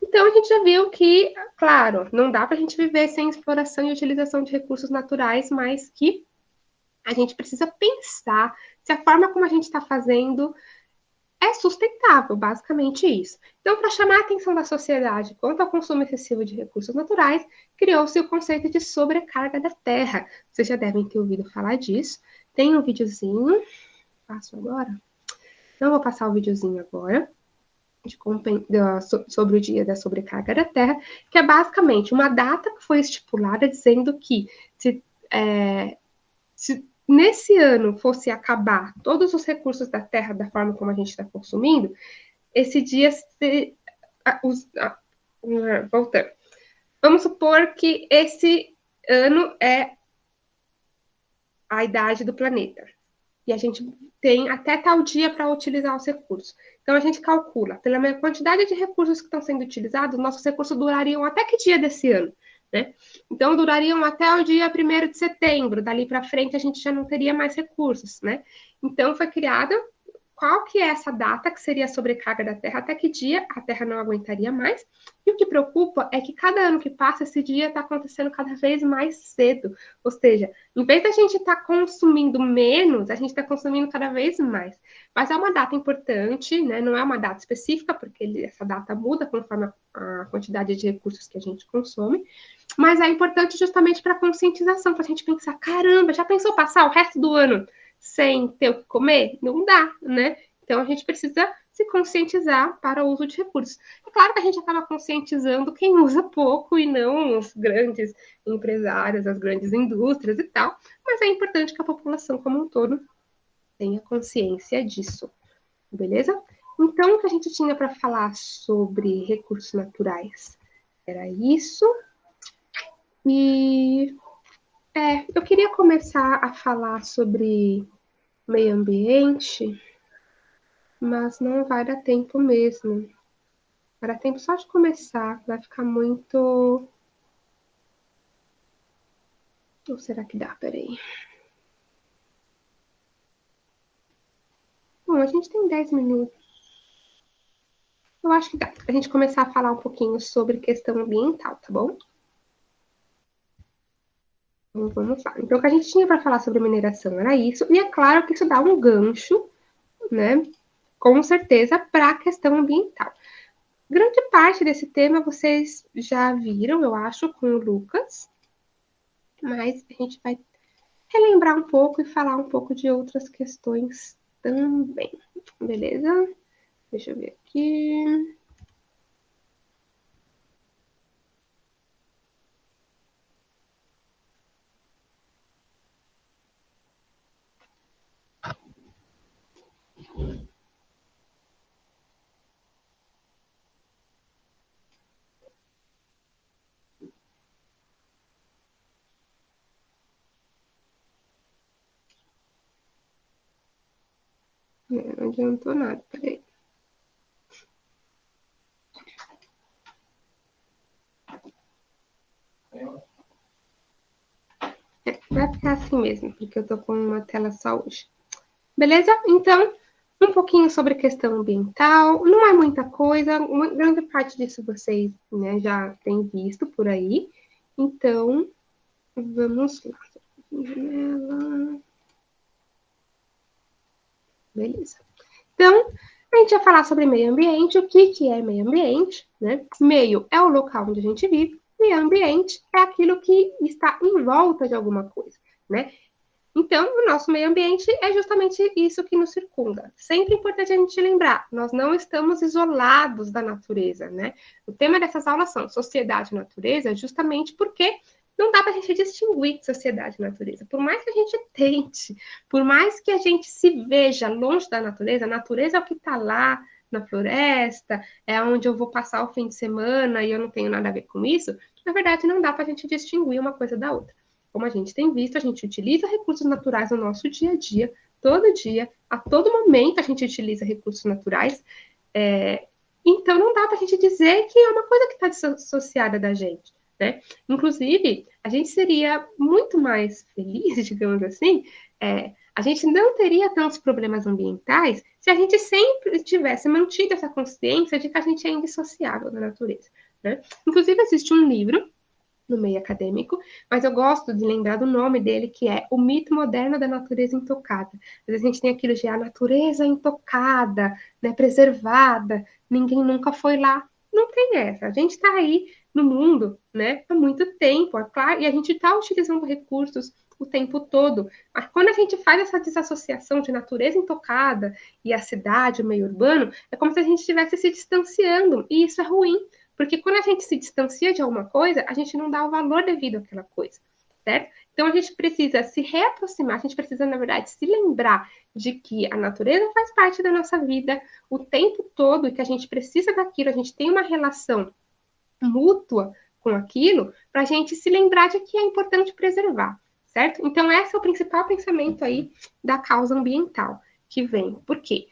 então a gente já viu que, claro, não dá para a gente viver sem exploração e utilização de recursos naturais, mas que a gente precisa pensar se a forma como a gente está fazendo é sustentável, basicamente isso. Então, para chamar a atenção da sociedade quanto ao consumo excessivo de recursos naturais, criou-se o conceito de sobrecarga da terra. Vocês já devem ter ouvido falar disso. Tem um videozinho, passo agora. Não vou passar o videozinho agora, sobre o dia da sobrecarga da terra, que é basicamente uma data que foi estipulada dizendo que se nesse ano fosse acabar todos os recursos da terra da forma como a gente está consumindo, esse dia se, voltando. Vamos supor que esse ano é a idade do planeta. E a gente tem até tal dia para utilizar os recursos. Então a gente calcula, pela quantidade de recursos que estão sendo utilizados, nossos recursos durariam até que dia desse ano, né? Então durariam até o dia 1º de setembro, dali para frente a gente já não teria mais recursos, né? Então foi criada qual que é essa data que seria a sobrecarga da Terra, até que dia a Terra não aguentaria mais. E o que preocupa é que cada ano que passa, esse dia está acontecendo cada vez mais cedo. Ou seja, em vez da gente estar consumindo menos, a gente está consumindo cada vez mais. Mas é uma data importante, né? Não é uma data específica, porque essa data muda conforme a quantidade de recursos que a gente consome. Mas é importante justamente para conscientização, para a gente pensar, caramba, já pensou passar o resto do ano sem ter o que comer? Não dá, né? Então a gente precisa se conscientizar para o uso de recursos. É claro que a gente acaba conscientizando quem usa pouco e não os grandes empresários, as grandes indústrias e tal, mas é importante que a população como um todo tenha consciência disso, beleza? Então, o que a gente tinha para falar sobre recursos naturais era isso. E eu queria começar a falar sobre meio ambiente, mas não vai dar tempo mesmo. Vai dar tempo só de começar, vai ficar muito. Ou será que dá? Peraí. Bom, a gente tem 10 minutos. Eu acho que dá pra gente começar a falar um pouquinho sobre questão ambiental, tá bom? Então, vamos lá. Então, o que a gente tinha para falar sobre mineração era isso, e é claro que isso dá um gancho, né? Com certeza, para a questão ambiental. Grande parte desse tema vocês já viram, eu acho, com o Lucas, mas a gente vai relembrar um pouco e falar um pouco de outras questões também, beleza? Deixa eu ver aqui. Não adiantou nada, peraí. Vai ficar assim mesmo, porque eu tô com uma tela só hoje. Beleza? Então, um pouquinho sobre a questão ambiental. Não é muita coisa, uma grande parte disso vocês, né, já têm visto por aí. Então, vamos lá. Beleza. Então, a gente vai falar sobre meio ambiente. O que é meio ambiente? Né? Meio é o local onde a gente vive. E ambiente é aquilo que está em volta de alguma coisa, né? Então, o nosso meio ambiente é justamente isso que nos circunda. Sempre é importante a gente lembrar, nós não estamos isolados da natureza, né? O tema dessas aulas são sociedade e natureza, justamente porque não dá para a gente distinguir sociedade e natureza. Por mais que a gente tente, por mais que a gente se veja longe da natureza, a natureza é o que está lá na floresta, é onde eu vou passar o fim de semana e eu não tenho nada a ver com isso. Na verdade, não dá para a gente distinguir uma coisa da outra. Como a gente tem visto, a gente utiliza recursos naturais no nosso dia a dia, todo dia, a todo momento a gente utiliza recursos naturais. Então, não dá para a gente dizer que é uma coisa que está dissociada da gente. Né? Inclusive, a gente seria muito mais feliz, digamos assim, a gente não teria tantos problemas ambientais se a gente sempre tivesse mantido essa consciência de que a gente é indissociável da natureza. Né? Inclusive, existe um livro no meio acadêmico, mas eu gosto de lembrar do nome dele, que é O Mito Moderno da Natureza Intocada. Às vezes a gente tem aquilo de a natureza intocada, né, preservada, ninguém nunca foi lá. Não tem essa. A gente está aí no mundo, né, há muito tempo, é claro, e a gente está utilizando recursos o tempo todo. Mas quando a gente faz essa desassociação de natureza intocada e a cidade, o meio urbano, é como se a gente estivesse se distanciando, e isso é ruim, porque quando a gente se distancia de alguma coisa, a gente não dá o valor devido àquela coisa, certo? Então a gente precisa se reaproximar, a gente precisa, na verdade, se lembrar de que a natureza faz parte da nossa vida o tempo todo e que a gente precisa daquilo, a gente tem uma relação mútua com aquilo, para a gente se lembrar de que é importante preservar, certo? Então, esse é o principal pensamento aí da causa ambiental que vem. Por quê?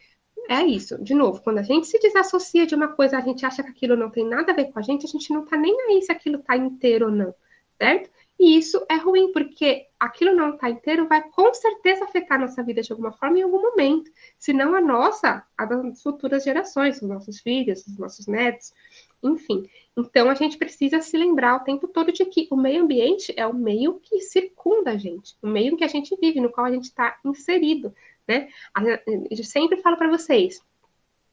É isso, de novo, quando a gente se desassocia de uma coisa, a gente acha que aquilo não tem nada a ver com a gente não tá nem aí se aquilo tá inteiro ou não, certo? E isso é ruim, porque aquilo não tá inteiro vai com certeza afetar a nossa vida de alguma forma em algum momento, se não a nossa, a das futuras gerações, os nossos filhos, os nossos netos, enfim. Então a gente precisa se lembrar o tempo todo de que o meio ambiente é o meio que circunda a gente, o meio em que a gente vive, no qual a gente está inserido, né? Eu sempre falo para vocês,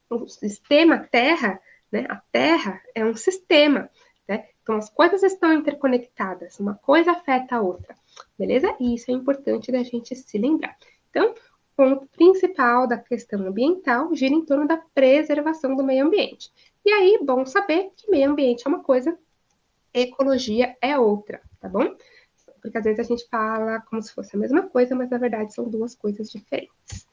o sistema Terra, né? A Terra é um sistema, né? Então as coisas estão interconectadas, uma coisa afeta a outra, beleza? E isso é importante da gente se lembrar. Então, o ponto principal da questão ambiental gira em torno da preservação do meio ambiente. E aí, bom saber que meio ambiente é uma coisa, ecologia é outra, tá bom? Porque às vezes a gente fala como se fosse a mesma coisa, mas na verdade são duas coisas diferentes,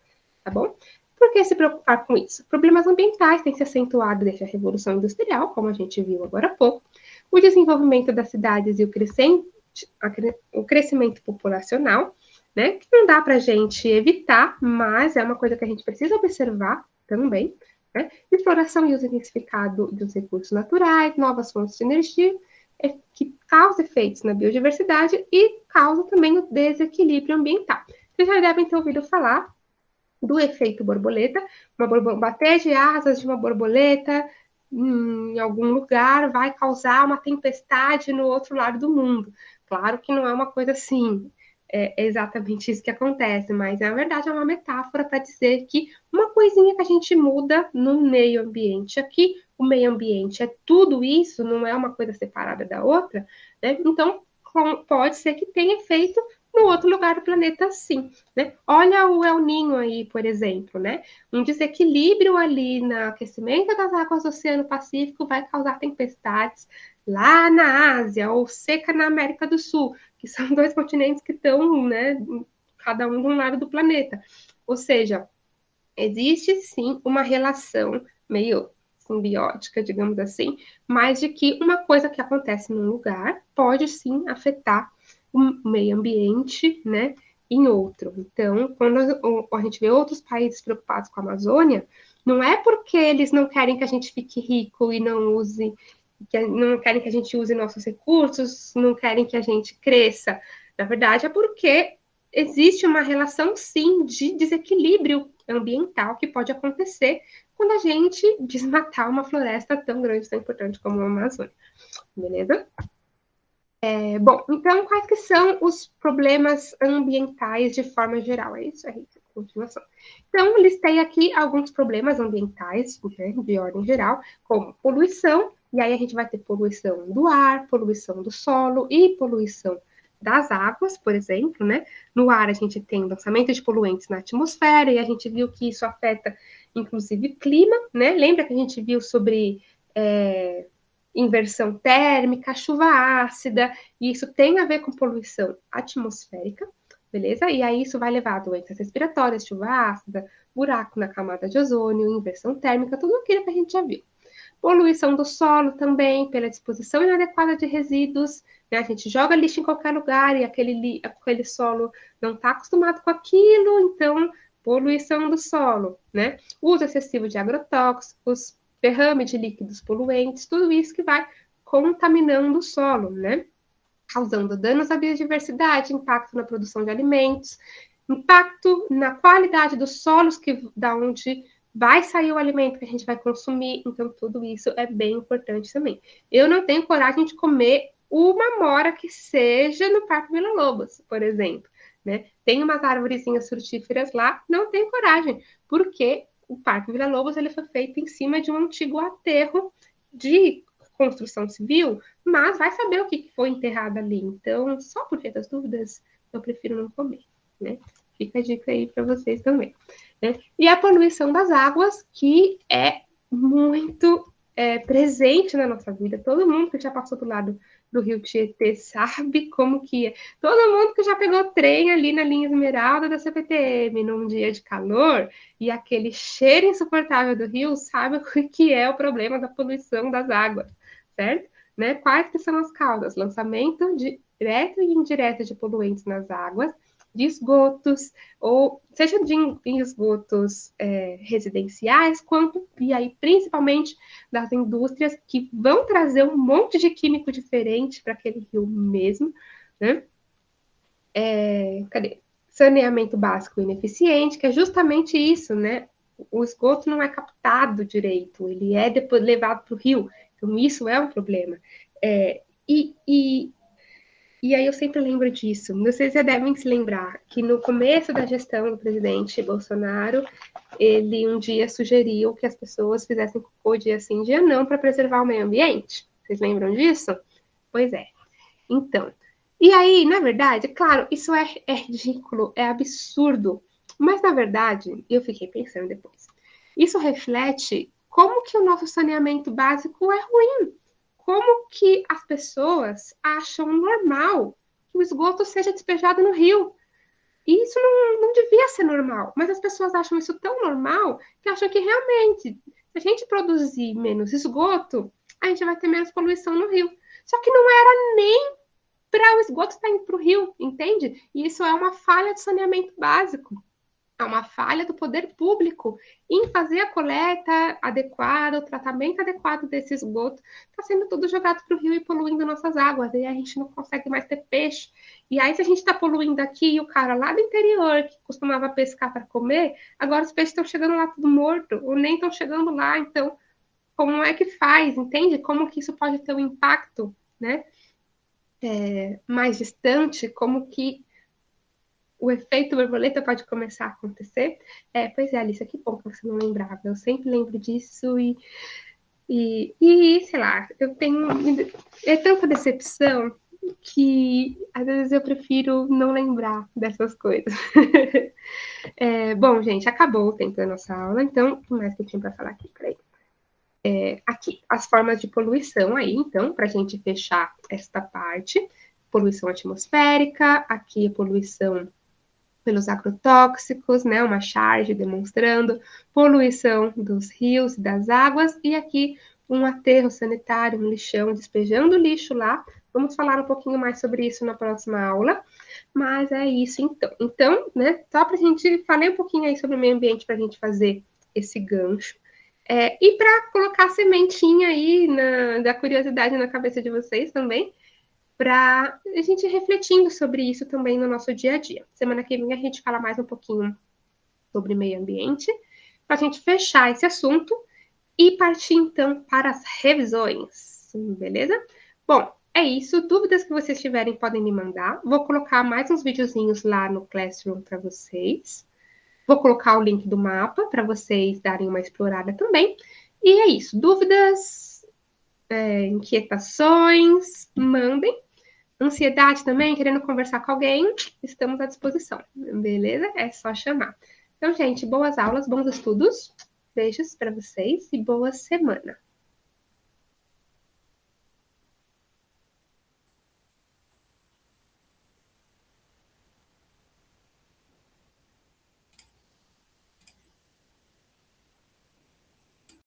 tá bom? Por que se preocupar com isso? Problemas ambientais têm se acentuado desde a Revolução Industrial, como a gente viu agora há pouco, o desenvolvimento das cidades e o crescimento populacional, né? Que não dá para a gente evitar, mas é uma coisa que a gente precisa observar também, né? Exploração e uso intensificado dos recursos naturais, novas fontes de energia, que causa efeitos na biodiversidade e causa também o desequilíbrio ambiental. Vocês já devem ter ouvido falar do efeito borboleta. Bater de asas de uma borboleta em algum lugar vai causar uma tempestade no outro lado do mundo. Claro que não é uma coisa assim, é exatamente isso que acontece, mas na verdade é uma metáfora para dizer que uma coisinha que a gente muda no meio ambiente aqui, o meio ambiente é tudo isso, não é uma coisa separada da outra, né? Então pode ser que tenha efeito no outro lugar do planeta, sim. Né? Olha o El Niño aí, por exemplo, né? Um desequilíbrio ali no aquecimento das águas do Oceano Pacífico vai causar tempestades lá na Ásia ou seca na América do Sul, que são dois continentes que estão, né, cada um de um lado do planeta. Ou seja, existe sim uma relação meio simbiótica, digamos assim, mas de que uma coisa que acontece num lugar pode sim afetar o meio ambiente, né, em outro. Então, quando a gente vê outros países preocupados com a Amazônia, não é porque eles não querem que a gente fique rico e não use, que não querem que a gente use nossos recursos, não querem que a gente cresça. Na verdade, é porque existe uma relação, sim, de desequilíbrio ambiental que pode acontecer quando a gente desmatar uma floresta tão grande, tão importante como a Amazônia. Beleza? Bom, então, quais que são os problemas ambientais de forma geral? É isso aí, continuação. Então, listei aqui alguns problemas ambientais, né, de ordem geral, como poluição, e aí a gente vai ter poluição do ar, poluição do solo e poluição das águas, por exemplo, né? No ar a gente tem lançamento de poluentes na atmosfera, e a gente viu que isso afeta, inclusive, clima, né? Lembra que a gente viu sobre inversão térmica, chuva ácida, e isso tem a ver com poluição atmosférica, beleza? E aí isso vai levar a doenças respiratórias, chuva ácida, buraco na camada de ozônio, inversão térmica, tudo aquilo que a gente já viu. Poluição do solo também, pela disposição inadequada de resíduos, né? A gente joga lixo em qualquer lugar e aquele solo não está acostumado com aquilo, então poluição do solo, né? Uso excessivo de agrotóxicos, derrame de líquidos poluentes, tudo isso que vai contaminando o solo, né? Causando danos à biodiversidade, impacto na produção de alimentos, impacto na qualidade dos solos da onde vai sair o alimento que a gente vai consumir, então tudo isso é bem importante também. Eu não tenho coragem de comer uma amora que seja no Parque Vila Lobos, por exemplo, né? Tem umas árvorezinhas frutíferas lá, não tenho coragem, porque o Parque Vila Lobos ele foi feito em cima de um antigo aterro de construção civil, mas vai saber o que foi enterrado ali. Então, só por via das dúvidas, eu prefiro não comer, né? Fica a dica aí para vocês também. Né? E a poluição das águas, que é muito presente na nossa vida. Todo mundo que já passou do lado do Rio Tietê sabe como que é. Todo mundo que já pegou trem ali na linha Esmeralda da CPTM num dia de calor e aquele cheiro insuportável do rio sabe o que é o problema da poluição das águas, certo? Né? Quais que são as causas? Lançamento direto e indireto de poluentes nas águas, de esgotos, ou seja de esgotos residenciais, quanto, e aí principalmente das indústrias que vão trazer um monte de químico diferente para aquele rio mesmo, né? Cadê? Saneamento básico ineficiente, que é justamente isso, né? O esgoto não é captado direito, ele é depois levado para o rio, então isso é um problema. E aí eu sempre lembro disso. Vocês já devem se lembrar que no começo da gestão do presidente Bolsonaro, ele um dia sugeriu que as pessoas fizessem cocô dia sim, dia não, para preservar o meio ambiente. Vocês lembram disso? Pois é. Então, e aí, na verdade, claro, isso é ridículo, é absurdo. Mas, na verdade, eu fiquei pensando depois. Isso reflete como que o nosso saneamento básico é ruim. Como que as pessoas acham normal que o esgoto seja despejado no rio. E isso não devia ser normal. Mas as pessoas acham isso tão normal que acham que realmente, se a gente produzir menos esgoto, a gente vai ter menos poluição no rio. Só que não era nem para o esgoto estar indo para o rio, entende? E isso é uma falha de saneamento básico. há uma falha do poder público em fazer a coleta adequada, o tratamento adequado desse esgoto. Está sendo tudo jogado para o rio e poluindo nossas águas. E a gente não consegue mais ter peixe. E aí, se a gente está poluindo aqui e o cara lá do interior, que costumava pescar para comer, agora os peixes estão chegando lá tudo morto, ou nem estão chegando lá. Então, como é que faz? Entende? Como que isso pode ter um impacto, né? Mais distante, como que o efeito borboleta pode começar a acontecer. Pois é, Alice, que bom que você não lembrava. Eu sempre lembro disso e sei lá, eu tenho... É tanta decepção que às vezes eu prefiro não lembrar dessas coisas. Bom, gente, acabou o tempo da nossa aula, então, o que mais que eu tinha para falar aqui? Peraí. Aqui, as formas de poluição aí, então, para a gente fechar esta parte. Poluição atmosférica, aqui a poluição pelos agrotóxicos, né, uma charge demonstrando poluição dos rios e das águas, e aqui um aterro sanitário, um lixão, despejando lixo lá. Vamos falar um pouquinho mais sobre isso na próxima aula, mas é isso então. Então, né, só para a gente falar um pouquinho aí sobre o meio ambiente para a gente fazer esse gancho. E para colocar a sementinha aí da curiosidade na cabeça de vocês também, para a gente ir refletindo sobre isso também no nosso dia a dia. Semana que vem a gente fala mais um pouquinho sobre meio ambiente, para a gente fechar esse assunto e partir então para as revisões, beleza? Bom, é isso. Dúvidas que vocês tiverem podem me mandar. Vou colocar mais uns videozinhos lá no Classroom para vocês. Vou colocar o link do mapa para vocês darem uma explorada também. E é isso. Dúvidas, inquietações, mandem. Ansiedade também, querendo conversar com alguém, estamos à disposição, beleza? É só chamar. Então, gente, boas aulas, bons estudos, beijos para vocês e boa semana.